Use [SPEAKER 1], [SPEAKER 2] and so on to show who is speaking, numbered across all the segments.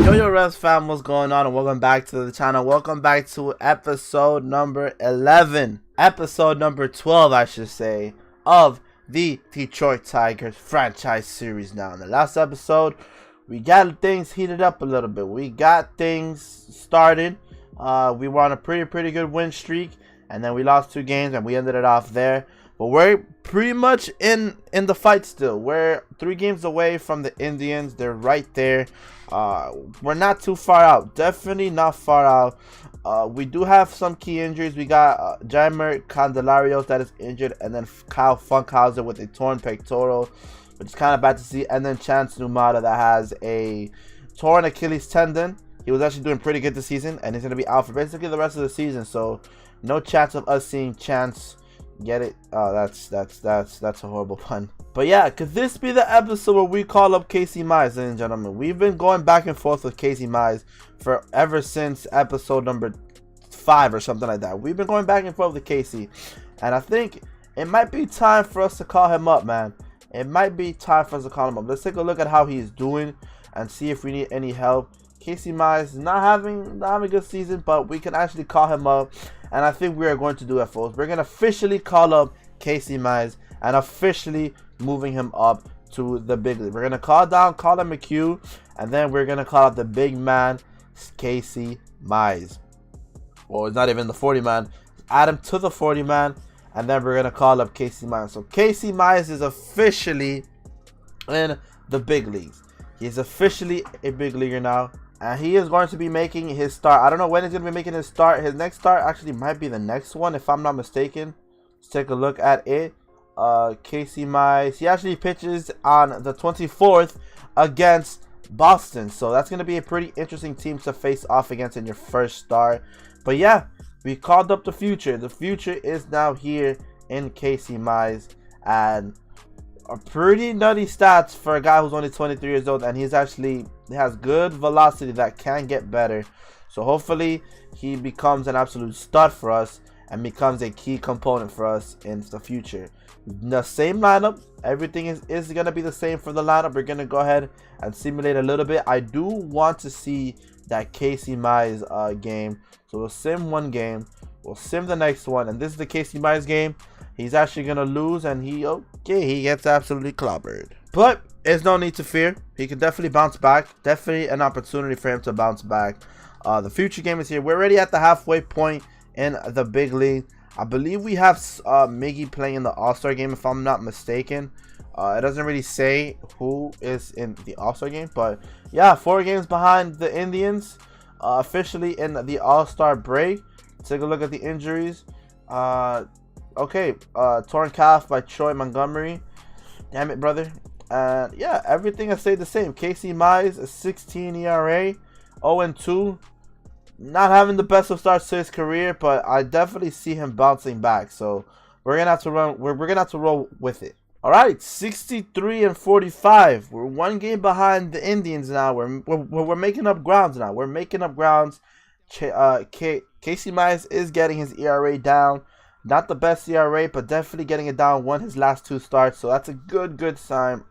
[SPEAKER 1] Yo, Revs fam, what's going on? And welcome back to the channel. Welcome back to episode number 11. Episode number 12, I should say, of the Detroit Tigers franchise series now. In the last episode, we got things heated up a little bit. We got things started. We were on a pretty good win streak, and then we lost 2 games, and we ended it off there. But we're pretty much in the fight still. We're 3 games away from the Indians. They're right there. We're not too far out. Definitely not far out. We do have some key injuries. We got Jaimer Candelarios that is injured, and then Kyle Funkhauser with a torn pectoral, which is kind of bad to see. And then Chance Numata that has a torn Achilles tendon. He was actually doing pretty good this season, and he's going to be out for basically the rest of the season. So no chance of us seeing Chance get it. Oh, that's a horrible pun. But yeah, could this be the episode where we call up Casey Mize, ladies and gentlemen? We've been going back and forth with Casey Mize for ever since episode number 5 or something like that. We've been going back and forth with Casey, and I think it might be time for us to call him up, man. It might be time for us to call him up. Let's take a look at how he's doing and see if we need any help. Casey Mize not having a good season, but we can actually call him up, and I think we are going to do it, folks. We're going to officially call up Casey Mize and officially moving him up to the big league. We're going to call down Colin McHugh, and then we're going to call up the big man, Casey Mize. Well, it's not even the 40 man. Add him to the 40 man, and then we're going to call up Casey Mize. So Casey Mize is officially in the big leagues. He's officially a big leaguer now. And he is going to be making his start. I don't know when he's going to be making his start. His next start actually might be the next one, if I'm not mistaken. Let's take a look at it. Casey Mize. He actually pitches on the 24th against Boston. So that's going to be a pretty interesting team to face off against in your first start. But yeah, we called up the future. The future is now here in Casey Mize. And a pretty nutty stats for a guy who's only 23 years old, and he has good velocity that can get better. So hopefully he becomes an absolute stud for us and becomes a key component for us in the future. The same lineup, everything is going to be the same for the lineup. We're going to go ahead and simulate a little bit. I do want to see that Casey Mize game. So we'll sim one game, we'll sim the next one, and this is the Casey Mize game. He's actually going to lose, and he gets absolutely clobbered. But there's no need to fear. He can definitely bounce back. Definitely an opportunity for him to bounce back. The future game is here. We're already at the halfway point in the big league. I believe we have Miggy playing in the All-Star game, if I'm not mistaken. It doesn't really say who is in the All-Star game. But yeah, 4 games behind the Indians. Officially in the All-Star break. Take a look at the injuries. Okay, torn calf by Troy Montgomery. Damn it, brother. And yeah, everything has stayed the same. Casey Mize, a 16 ERA, 0-2. Not having the best of starts to his career, but I definitely see him bouncing back. So we're gonna have to run. We're gonna have to roll with it. All right, 63-45. We're 1 game behind the Indians now. We're making up grounds now. We're making up grounds. Casey Mize is getting his ERA down. Not the best ERA, but definitely getting it down. Won his last 2 starts, so that's a good sign.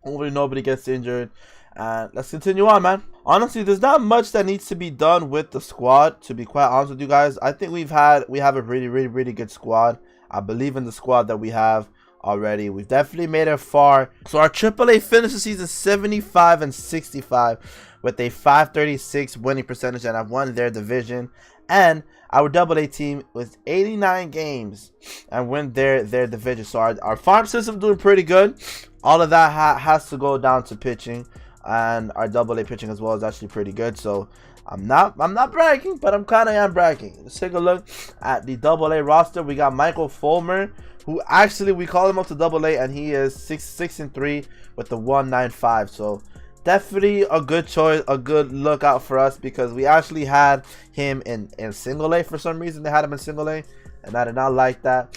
[SPEAKER 1] Hopefully nobody gets injured. And let's continue on, man. Honestly, there's not much that needs to be done with the squad, to be quite honest with you guys. I think we have a really good squad. I believe in the squad that we have already. We've definitely made it far. So our AAA finished the season 75-65 with a .536 winning percentage, and I've won their division. And our AA team was 89 games and win their division. So our farm system doing pretty good. All of that has to go down to pitching, and our AA pitching as well is actually pretty good. So I'm not bragging, but I'm kind of bragging. Let's take a look at the AA roster. We got Michael Fulmer, who actually we call him up to AA, and he is 6-3 with the 195. So definitely a good choice, a good lookout for us, because we actually had him in single A for some reason. They had him in single A, and I did not like that.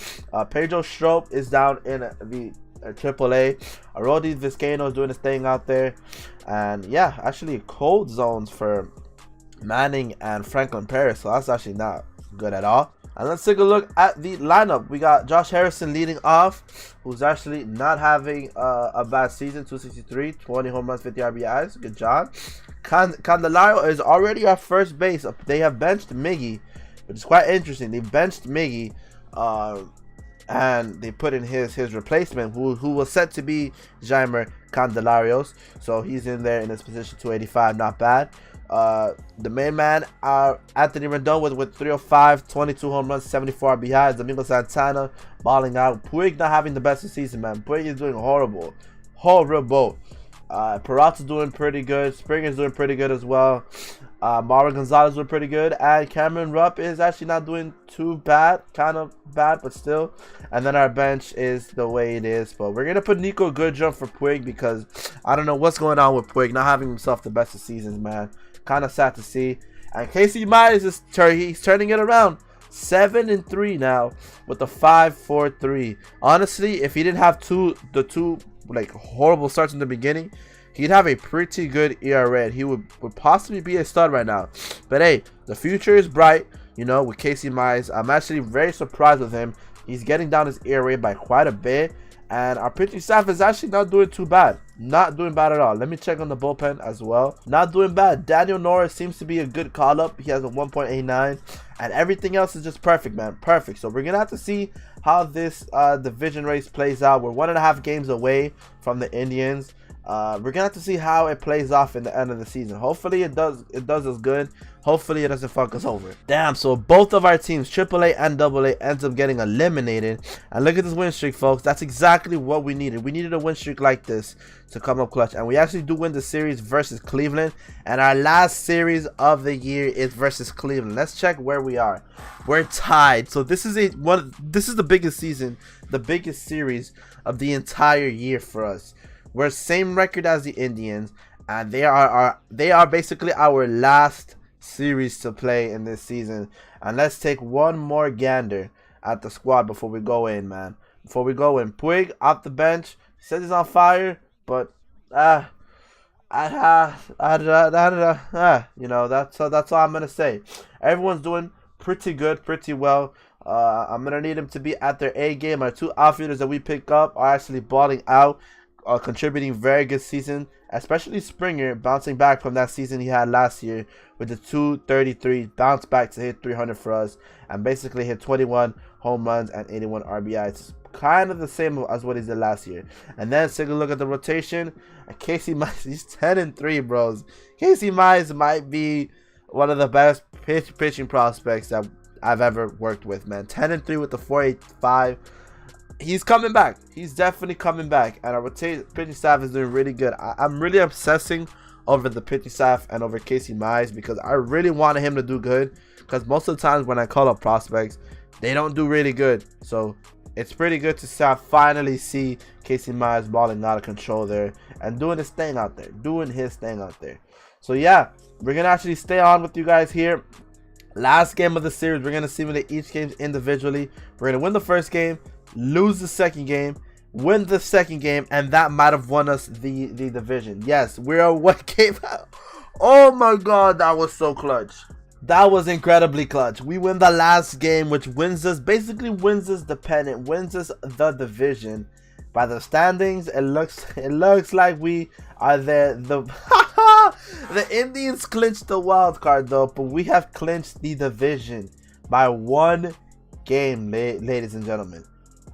[SPEAKER 1] Pedro Strop is down in the AAA. Arodi Vizcaino is doing his thing out there, and yeah, actually cold zones for Manning and Franklin Paris, so that's actually not good at all. And let's take a look at the lineup. We got Josh Harrison leading off, who's actually not having a bad season. 263, 20 home runs, 50 RBIs. Good job. Candelario is already at first base. They have benched Miggy, which is quite interesting. They benched Miggy, and they put in his replacement, who was set to be Jeimer Candelarios. So he's in there in his position, 285, not bad. The main man, Anthony Rendon with 305, 22 home runs, 74 RBIs. Domingo Santana balling out. Puig not having the best of the season, man. Puig is doing horrible. Peralta's doing pretty good. Springer's doing pretty good as well. Marvin Gonzalez doing pretty good. And Cameron Rupp is actually not doing too bad. Kind of bad, but still. And then our bench is the way it is. But we're going to put Nico Goodrum for Puig because I don't know what's going on with Puig. Not having himself the best of seasons, man. Kind of sad to see. And Casey Mize is he's turning it around. 7-3 now with a 5.43. Honestly, if he didn't have the two like horrible starts in the beginning, he'd have a pretty good ERA. He would possibly be a stud right now. But hey, the future is bright, you know, with Casey Mize. I'm actually very surprised with him. He's getting down his ERA by quite a bit. And our pitching staff is actually not doing too bad. Not doing bad at all. Let me check on the bullpen as well. Not doing bad. Daniel Norris seems to be a good call-up. He has a 1.89. And everything else is just perfect, man. Perfect. So we're going to have to see how this division race plays out. We're 1.5 games away from the Indians. We're going to have to see how it plays off in the end of the season. Hopefully it does us good. Hopefully it doesn't fuck us over. Damn, so both of our teams, AAA and AA, ends up getting eliminated. And look at this win streak, folks. That's exactly what we needed. We needed a win streak like this to come up clutch. And we actually do win the series versus Cleveland. And our last series of the year is versus Cleveland. Let's check where we are. We're tied. So this is the biggest season, the biggest series of the entire year for us. We're same record as the Indians, and they are basically our last series to play in this season. And let's take one more gander at the squad before we go in, man. Before we go in, Puig off the bench. He says he's on fire, but you know, that's all I'm gonna say. Everyone's doing pretty good, pretty well. I'm gonna need them to be at their A game. Our two outfielders that we pick up are actually balling out. Contributing very good season, especially Springer bouncing back from that season he had last year with the 233, bounce back to hit 300 for us and basically hit 21 home runs and 81 RBIs. It's kind of the same as what he did last year. And then take a look at the rotation. Casey Mize, he's 10-3, bros. Casey Mize might be one of the best pitching prospects that I've ever worked with, man. 10-3 with the 4.85. He's coming back. He's definitely coming back. And our pitching staff is doing really good. I'm really obsessing over the pitching staff and over Casey Mize because I really wanted him to do good. Because most of the times when I call up prospects, they don't do really good. So it's pretty good to finally see Casey Mize balling out of control there and doing his thing out there. So yeah, we're going to actually stay on with you guys here. Last game of the series, we're going to simulate each game individually. We're going to win the first game, lose the second game, win the second game, and that might have won us the division. Yes, we're one game out. Oh my god, that was so clutch. That was incredibly clutch. We win the last game, which basically wins us the pennant, wins us the division. By the standings, it looks like we are there. The Indians clinched the wild card though, but we have clinched the division by one game, ladies and gentlemen.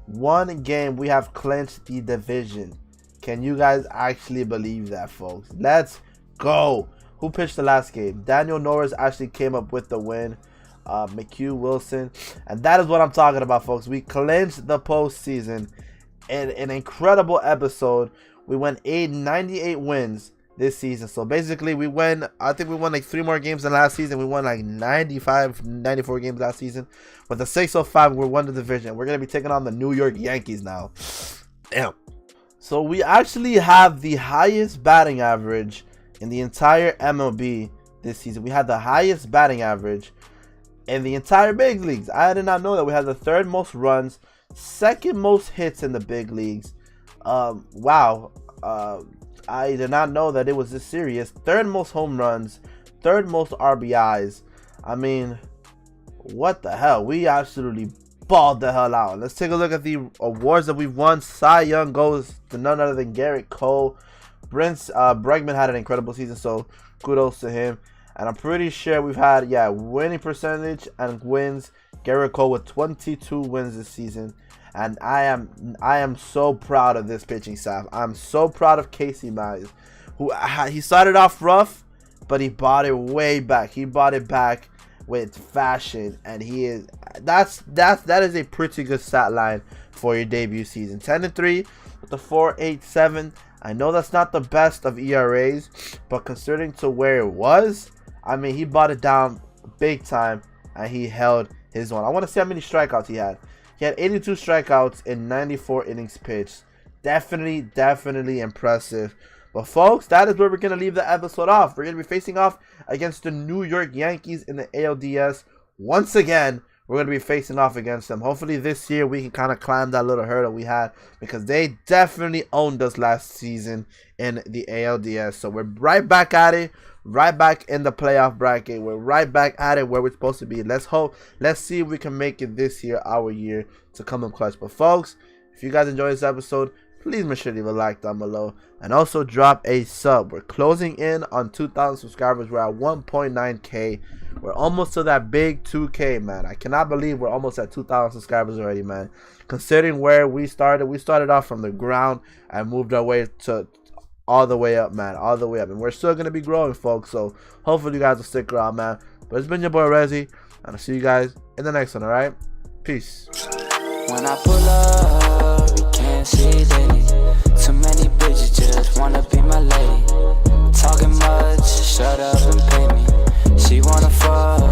[SPEAKER 1] One game, we have clinched the division. Can you guys actually believe that, folks? Let's go. Who pitched the last game? Daniel Norris actually came up with the win. McHugh Wilson. And that is what I'm talking about, folks. We clinched the postseason in an incredible episode. We went 98 wins this season. So basically, I think we won like 3 more games than last season. We won like 94 games last season. With the 605, we won the division. We're going to be taking on the New York Yankees now. Damn. So we actually have the highest batting average in the entire MLB this season. We had the highest batting average in the entire big leagues. I did not know that. We had the 3rd most runs, 2nd most hits in the big leagues. Wow. I did not know that it was this serious. 3rd most home runs, 3rd most RBIs. I mean, what the hell? We absolutely balled the hell out. Let's take a look at the awards that we've won. Cy Young goes to none other than Garrett Cole Bregman had an incredible season, so kudos to him. And I'm pretty sure we've had, winning percentage and wins. Garrett Cole with 22 wins this season. And I am so proud of this pitching staff. I'm so proud of Casey Mize, who he started off rough, but he bought it way back. He bought it back with fashion, and that is a pretty good stat line for your debut season. 10-3 with the 4.87. I know that's not the best of ERAs, but considering to where it was, I mean, he bought it down big time, and he held his own. I want to see how many strikeouts he had. He had 82 strikeouts in 94 innings pitched. Definitely impressive. But folks, that is where we're going to leave the episode off. We're going to be facing off against the New York Yankees in the ALDS. Once again, we're going to be facing off against them. Hopefully this year we can kind of climb that little hurdle we had, because they definitely owned us last season in the ALDS. So we're right back at it. Right back in the playoff bracket. We're right back at it where we're supposed to be. Let's see if we can make it this year, our year, to come in clutch. But folks, if you guys enjoyed this episode, please make sure to leave a like down below, and also drop a sub. We're closing in on 2,000 subscribers. We're at 1.9k. We're almost to that big 2k, man. I cannot believe we're almost at 2,000 subscribers already, man. Considering where we started off from the ground and moved our way to all the way up, man, all the way up, and we're still gonna be growing, folks. So hopefully you guys will stick around, man. But it's been your boy Rezi, and I'll see you guys in the next one. All right, peace.
[SPEAKER 2] When I pull up, you can't see it. Too many bitches just wanna be my lady. Talking much, shut up and pay me. She wanna fuck.